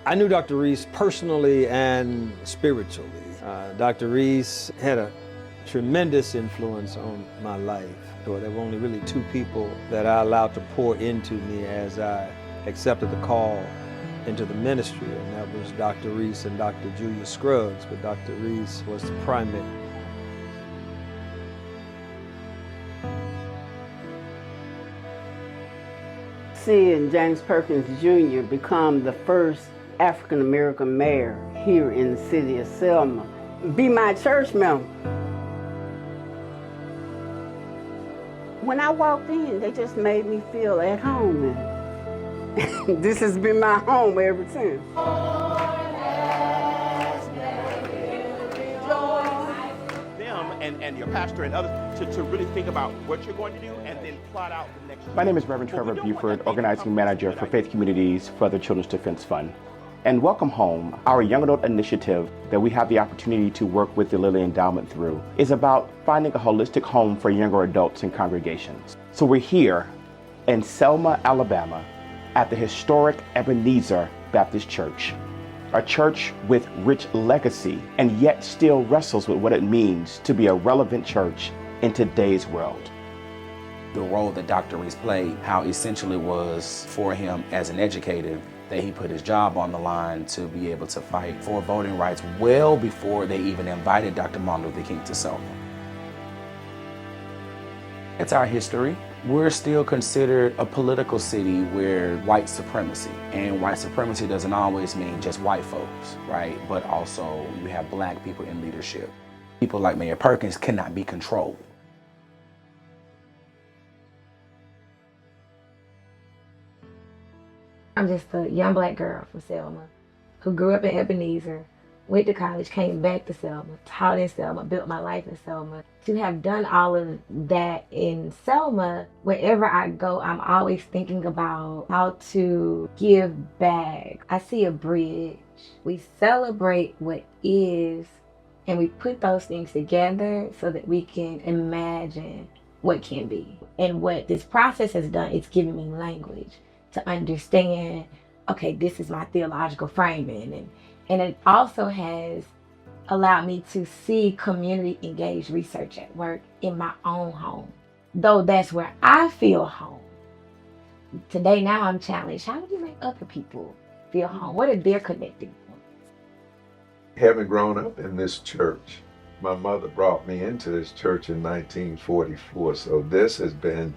I knew Dr. Reese personally and spiritually. Dr. Reese had a tremendous influence on my life. So there were only really two people that I allowed to pour into me as I accepted the call into the ministry, and that was Dr. Reese and Dr. Julia Scruggs, but Dr. Reese was the primary. Seeing James Perkins Jr. become the first African American mayor here in the city of Selma, be my church member. When I walked in, they just made me feel at home, and this has been my home ever since. And your pastor and others to really think about what you're going to do and then plot out the next year. My name is Reverend Trevor Buford, Organizing Manager for Faith Communities for the Children's Defense Fund. And Welcome Home, our young adult initiative that we have the opportunity to work with the Lilly Endowment through, is about finding a holistic home for younger adults and congregations. So we're here in Selma, Alabama, at the historic Ebenezer Baptist Church, a church with rich legacy and yet still wrestles with what it means to be a relevant church in today's world. The role that Dr. Reese played, how essential it was for him as an educator, that he put his job on the line to be able to fight for voting rights well before they even invited Dr. Martin Luther King to Selma. It's our history. We're still considered a political city where white supremacy, and white supremacy doesn't always mean just white folks, right? But also you have black people in leadership. People like Mayor Perkins cannot be controlled. I'm just a young black girl from Selma who grew up in Ebenezer, went to college, came back to Selma, taught in Selma, built my life in Selma. To have done all of that in Selma, wherever I go, I'm always thinking about how to give back. I see a bridge. We celebrate what is, and we put those things together so that we can imagine what can be. And what this process has done, it's given me language to understand, okay, this is my theological framing. And it also has allowed me to see community engaged research at work in my own home. Though that's where I feel home. Today, now I'm challenged. How do you make other people feel home? What are their connecting points? Having grown up in this church, my mother brought me into this church in 1944. So this has been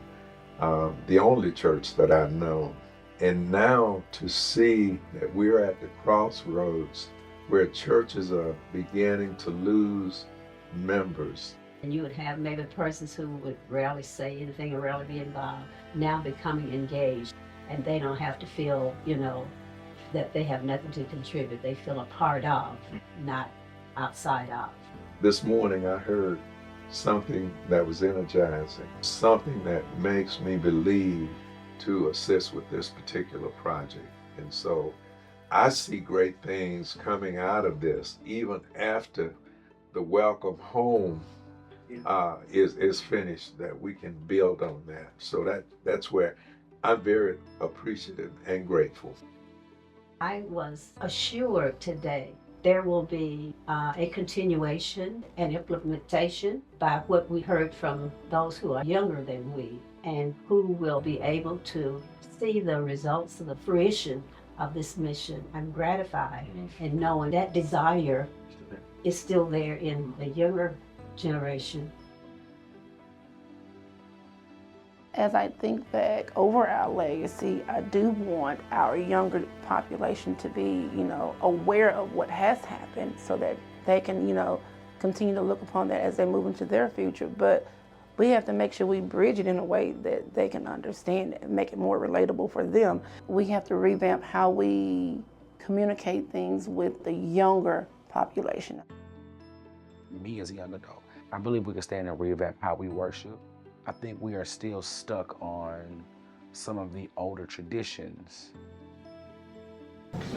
the only church that I've known. And now to see that we're at the crossroads where churches are beginning to lose members. And you would have maybe persons who would rarely say anything or rarely be involved, now becoming engaged. And they don't have to feel, that they have nothing to contribute. They feel a part of, not outside of. This morning I heard something that was energizing, something that makes me believe to assist with this particular project. And so I see great things coming out of this, even after the Welcome Home is finished, that we can build on that. So that's where I'm very appreciative and grateful. I was assured today there will be a continuation and implementation by what we heard from those who are younger than we, and who will be able to see the results of the fruition of this mission. I'm gratified in knowing that desire is still there in the younger generation. As I think back over our legacy, I do want our younger population to be, aware of what has happened so that they can, continue to look upon that as they move into their future. But we have to make sure we bridge it in a way that they can understand and make it more relatable for them. We have to revamp how we communicate things with the younger population. Me as a young adult, I believe we can stand and revamp how we worship. I think we are still stuck on some of the older traditions.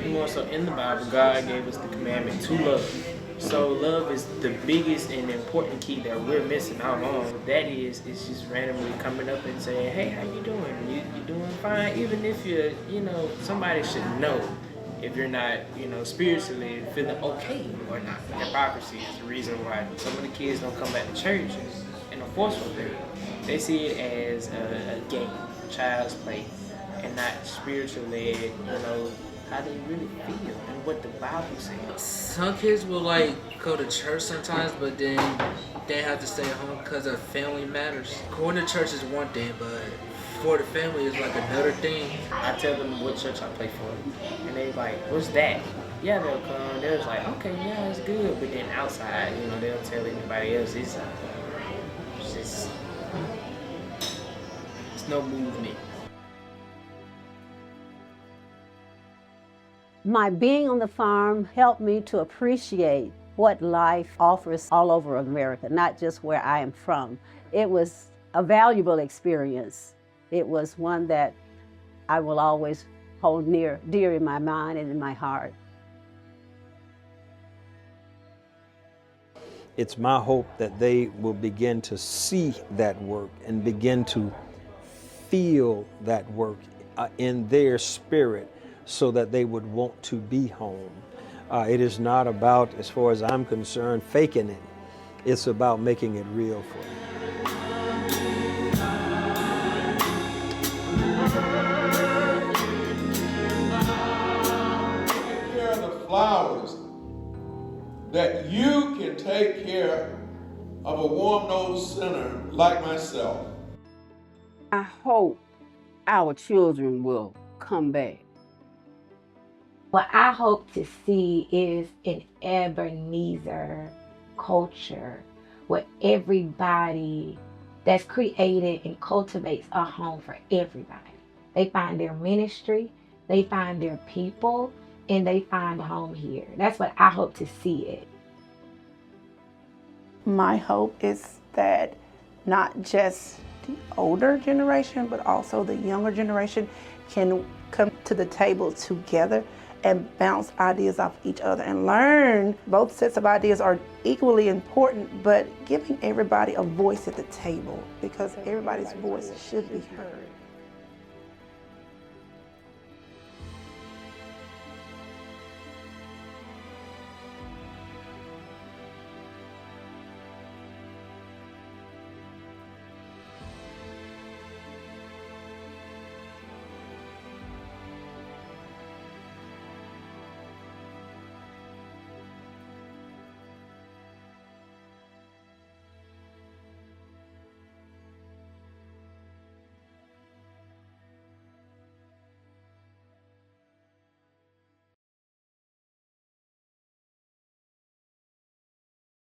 More so in the Bible, God gave us the commandment to love. So love is the biggest and important key that we're missing out on. That is, it's just randomly coming up and saying, hey, how you doing? You doing fine? Even if somebody should know. if you're not, spiritually feeling okay or not. Hypocrisy is the reason why some of the kids don't come back to church in a forceful period. They see it as a game, child's play, and not spiritually led, how they really feel and what the Bible says. Some kids will go to church sometimes, but then they have to stay at home because of family matters. Going to church is one thing, but for the family is another thing. I tell them what church I play for, and they like, what's that? Yeah, they'll come. They're just like, okay, yeah, it's good. But then outside, they'll tell anybody else it's no movement. My being on the farm helped me to appreciate what life offers all over America, not just where I am from. It was a valuable experience. It was one that I will always hold dear in my mind and in my heart. It's my hope that they will begin to see that work and begin to feel that work in their spirit so that they would want to be home. It is not about, as far as I'm concerned, faking it. It's about making it real for them. Take care of the flowers that you can take care of a warm-nosed sinner like myself. I hope our children will come back. What I hope to see is an Ebenezer culture where everybody that's created and cultivates a home for everybody. They find their ministry, they find their people, and they find a home here. That's what I hope to see it. My hope is that not just the older generation, but also the younger generation can come to the table together and bounce ideas off each other and learn. Both sets of ideas are equally important, but giving everybody a voice at the table, because everybody's voice should be heard.